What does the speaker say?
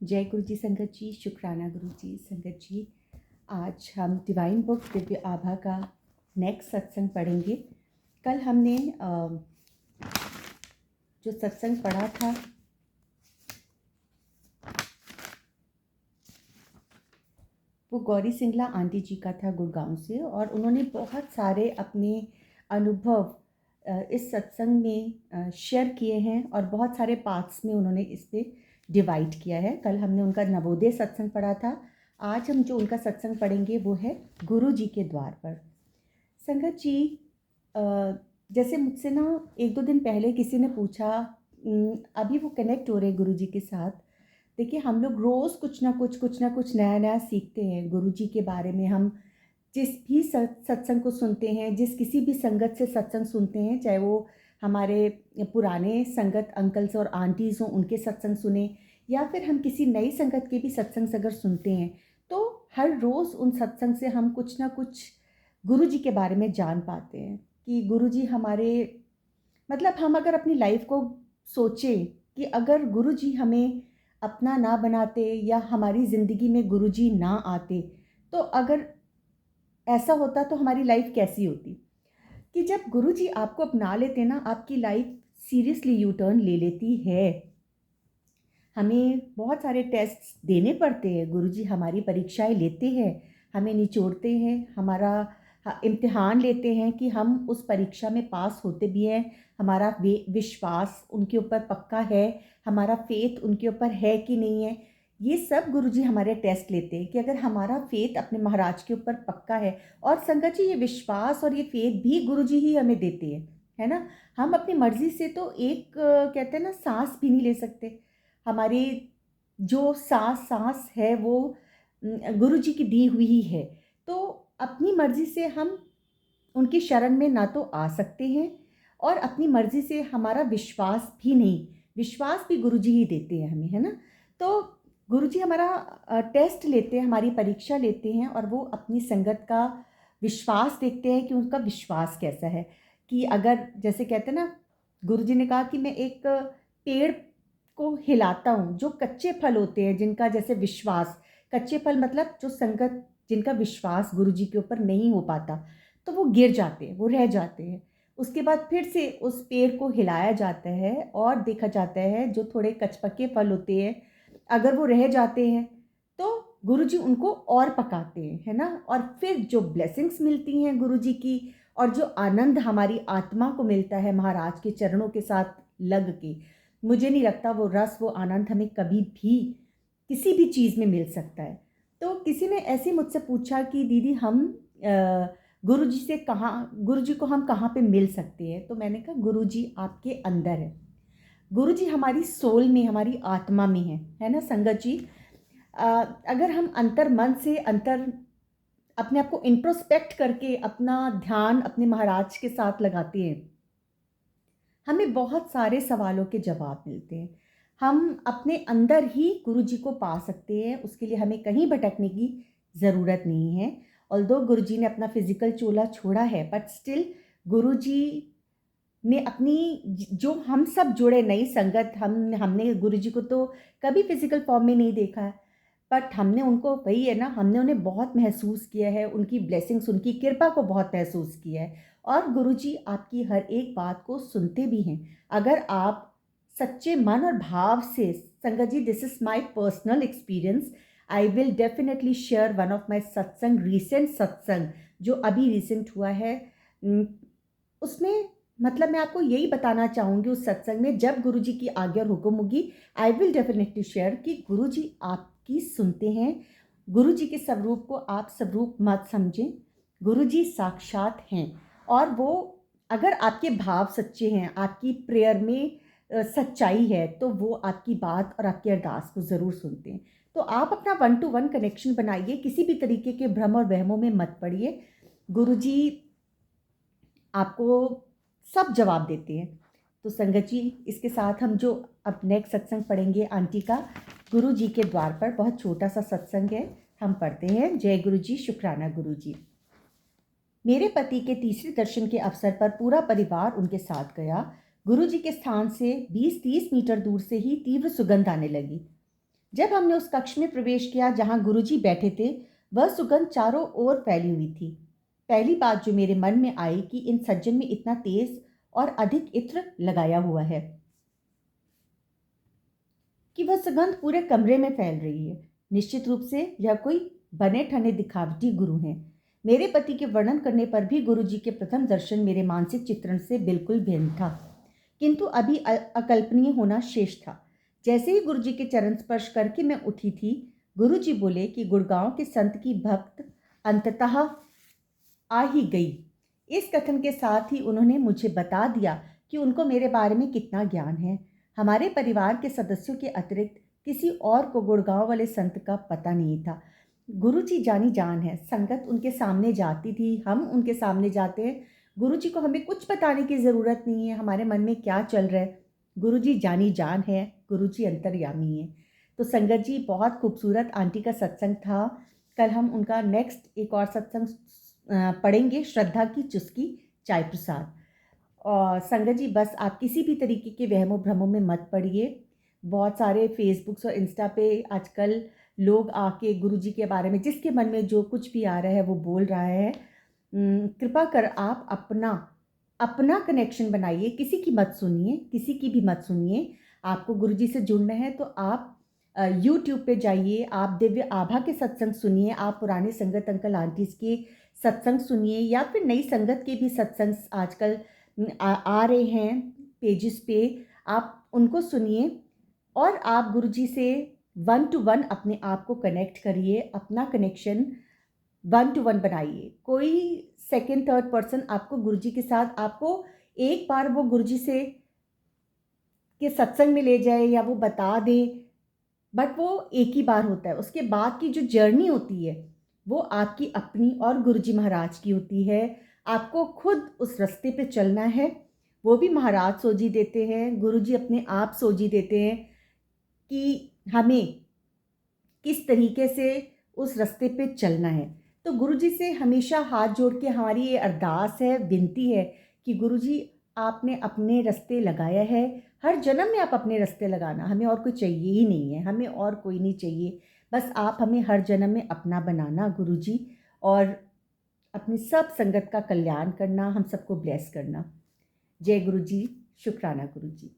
जय गुरु जी संगत जी, शुक्राना गुरु जी संगत जी। आज हम डिवाइन बुक दिव्य आभा का नेक्स्ट सत्संग पढ़ेंगे। कल हमने जो सत्संग पढ़ा था वो गौरी सिंगला आंटी जी का था गुड़गांव से, और उन्होंने बहुत सारे अपने अनुभव इस सत्संग में शेयर किए हैं और बहुत सारे पार्ट्स में उन्होंने इसे डिवाइड किया है। कल हमने उनका नवोदय सत्संग पढ़ा था। आज हम जो उनका सत्संग पढ़ेंगे वो है गुरु जी के द्वार पर। संगत जी, जैसे मुझसे ना एक दो दिन पहले किसी ने पूछा, अभी वो कनेक्ट हो रहे गुरु जी के साथ। देखिए, हम लोग रोज़ कुछ ना कुछ नया नया सीखते हैं गुरु जी के बारे में। हम जिस भी सत्संग को सुनते हैं, जिस किसी भी संगत से सत्संग सुनते हैं, चाहे वो हमारे पुराने संगत अंकल्स और आंटीज़ हों उनके सत्संग सुने, या फिर हम किसी नई संगत के भी सत्संग अगर सुनते हैं, तो हर रोज़ उन सत्संग से हम कुछ ना कुछ गुरु जी के बारे में जान पाते हैं कि गुरु जी हमारे, मतलब हम अगर अपनी लाइफ को सोचें कि अगर गुरु जी हमें अपना ना बनाते या हमारी ज़िंदगी में गुरु जी ना आते, तो अगर ऐसा होता तो हमारी लाइफ कैसी होती। कि जब गुरु जी आपको अपना लेते ना, आपकी लाइफ सीरियसली यू टर्न ले लेती है। हमें बहुत सारे टेस्ट देने पड़ते हैं, गुरु जी हमारी परीक्षाएं लेते हैं, हमें निचोड़ते हैं, हमारा इम्तिहान लेते हैं कि हम उस परीक्षा में पास होते भी हैं, हमारा विश्वास उनके ऊपर पक्का है, हमारा फेथ उनके ऊपर है कि नहीं है। ये सब गुरु जी हमारे टेस्ट लेते हैं कि अगर हमारा फेथ अपने महाराज के ऊपर पक्का है। और संगत जी, ये विश्वास और ये फेथ भी गुरु जी ही हमें देते हैं, है ना। हम अपनी मर्जी से तो एक कहते हैं ना, सांस भी नहीं ले सकते। हमारी जो सांस है वो गुरु जी की दी हुई ही है। तो अपनी मर्जी से हम उनकी शरण में ना तो आ सकते हैं, और अपनी मर्जी से हमारा विश्वास भी नहीं, विश्वास भी गुरु जी ही देते हैं हमें, है ना। तो गुरु जी हमारा टेस्ट लेते हैं, हमारी परीक्षा लेते हैं, और वो अपनी संगत का विश्वास देखते हैं कि उनका विश्वास कैसा है। कि अगर जैसे कहते हैं ना, गुरु जी ने कहा कि मैं एक पेड़ को हिलाता हूँ, जो कच्चे फल होते हैं जिनका जैसे विश्वास, कच्चे फल मतलब जो संगत जिनका विश्वास गुरु जी के ऊपर नहीं हो पाता, तो वो गिर जाते हैं, वो रह जाते हैं। उसके बाद फिर से उस पेड़ को हिलाया जाता है और देखा जाता है जो थोड़े कचपक्के फल होते हैं, अगर वो रह जाते हैं तो गुरुजी उनको और पकाते हैं, है ना। और फिर जो ब्लेसिंग्स मिलती हैं गुरुजी की, और जो आनंद हमारी आत्मा को मिलता है महाराज के चरणों के साथ लग के, मुझे नहीं लगता वो रस, वो आनंद हमें कभी भी किसी भी चीज़ में मिल सकता है। तो किसी ने ऐसे मुझसे पूछा कि दीदी, हम गुरुजी से कहाँ, गुरुजी को हम कहाँ पे मिल सकते हैं। तो मैंने कहा, गुरुजी आपके अंदर है, गुरुजी हमारी सोल में, हमारी आत्मा में है ना संगत जी। अगर हम अंतर मन से अंतर अपने आप को इंट्रोस्पेक्ट करके अपना ध्यान अपने महाराज के साथ लगाते हैं, हमें बहुत सारे सवालों के जवाब मिलते हैं। हम अपने अंदर ही गुरु जी को पा सकते हैं, उसके लिए हमें कहीं भटकने की ज़रूरत नहीं है। ऑल्दो गुरु जी ने अपना फिजिकल चोला छोड़ा है, बट स्टिल गुरु जी ने अपनी जो हम सब जुड़े नई संगत, हमने गुरु जी को तो कभी फिजिकल फॉर्म में नहीं देखा है, बट हमने उनको, वही है ना, हमने उन्हें बहुत महसूस किया है, उनकी ब्लेसिंग्स, उनकी कृपा को बहुत महसूस किया है। और गुरुजी आपकी हर एक बात को सुनते भी हैं। अगर आप सच्चे मन और भाव से, sangat ji, this is my personal experience, I will definitely share one of my satsang, recent satsang जो अभी रिसेंट हुआ है। उसमें मतलब मैं आपको यही बताना चाहूँगी, उस सत्संग में जब गुरुजी की आज्ञा और हुक्म होगी, आई विल डेफिनेटली शेयर कि गुरुजी आपकी सुनते हैं। गुरुजी के स्वरूप को आप स्वरूप मत समझें, गुरुजी साक्षात हैं। और वो, अगर आपके भाव सच्चे हैं, आपकी प्रेयर में सच्चाई है, तो वो आपकी बात और आपकी अरदास को ज़रूर सुनते हैं। तो आप अपना 1-to-1 कनेक्शन बनाइए, किसी भी तरीके के भ्रम और वहमों में मत पड़िए। गुरुजी आपको सब जवाब देते हैं। तो संगत जी, इसके साथ हम जो अब नेक्स्ट सत्संग पढ़ेंगे आंटी का, गुरु जी के द्वार पर, बहुत छोटा सा सत्संग है, हम पढ़ते हैं। जय गुरु जी, शुक्राना गुरु जी। मेरे पति के तीसरे दर्शन के अवसर पर पूरा परिवार उनके साथ गया। गुरु जी के स्थान से 20-30 मीटर दूर से ही तीव्र सुगंध आने लगी। जब हमने उस कक्ष में प्रवेश किया जहां गुरुजी बैठे थे, वह सुगंध चारों ओर फैली हुई थी। पहली बात जो मेरे मन में आई कि इन सज्जन में इतना तेज और अधिक इत्र लगाया हुआ है कि वह सुगंध पूरे कमरे में फैल रही है। निश्चित रूप से यह कोई बने ठने दिखावटी गुरु हैं। मेरे पति के वर्णन करने पर भी गुरुजी के प्रथम दर्शन मेरे मानसिक चित्रण से बिल्कुल भिन्न था, किंतु अभी अकल्पनीय होना शेष था। जैसे ही गुरुजी के चरण स्पर्श करके मैं उठी थी, गुरुजी बोले कि गुड़गांव के संत की भक्त अंततः आ ही गई। इस कथन के साथ ही उन्होंने मुझे बता दिया कि उनको मेरे बारे में कितना ज्ञान है। हमारे परिवार के सदस्यों के अतिरिक्त किसी और को गुड़गांव वाले संत का पता नहीं था। गुरुजी जानी जान है, संगत उनके सामने जाती थी, हम उनके सामने जाते हैं। गुरुजी को हमें कुछ बताने की ज़रूरत नहीं है हमारे मन में क्या चल रहा है। गुरुजी जानी जान है, गुरुजी अंतर्यामी है। तो संगत जी, बहुत खूबसूरत आंटी का सत्संग था। कल हम उनका नेक्स्ट एक और सत्संग पढ़ेंगे, श्रद्धा की चुस्की चाय प्रसाद। और संगत जी, बस आप किसी भी तरीके के वहमों भ्रमों में मत पड़िए। बहुत सारे फेसबुक्स और इंस्टा पे आजकल लोग आके गुरुजी के बारे में जिसके मन में जो कुछ भी आ रहा है वो बोल रहा है। कृपा कर आप अपना अपना कनेक्शन बनाइए, किसी की मत सुनिए, किसी की भी मत सुनिए। आपको गुरुजी से जुड़ना है तो आप यूट्यूब पे जाइए, आप दिव्य आभा के सत्संग सुनिए, आप पुराने संगत अंकल आंटीज़ के सत्संग सुनिए, या फिर नई संगत के भी सत्संग आजकल आ रहे हैं पेजेस पे, आप उनको सुनिए और आप गुरुजी से 1 to 1 अपने आप को कनेक्ट करिए, अपना कनेक्शन 1 to 1 बनाइए। कोई सेकंड थर्ड पर्सन आपको गुरुजी के साथ, आपको एक बार वो गुरुजी से के सत्संग में ले जाए या वो बता दे, बट वो एक ही बार होता है। उसके बाद की जो जर्नी होती है वो आपकी अपनी और गुरुजी महाराज की होती है। आपको खुद उस रास्ते पे चलना है। वो भी महाराज सोजी देते हैं, गुरुजी अपने आप सोजी देते हैं कि हमें किस तरीके से उस रास्ते पे चलना है। तो गुरुजी से हमेशा हाथ जोड़ के हमारी ये अरदास है, विनती है कि गुरुजी, आपने अपने रास्ते लगाया है, हर जन्म में आप अपने रास्ते लगाना, हमें और कोई चाहिए ही नहीं है, हमें और कोई नहीं चाहिए। बस आप हमें हर जन्म में अपना बनाना गुरुजी, और अपनी सब संगत का कल्याण करना, हम सबको ब्लेस करना। जय गुरुजी, शुक्राना गुरुजी।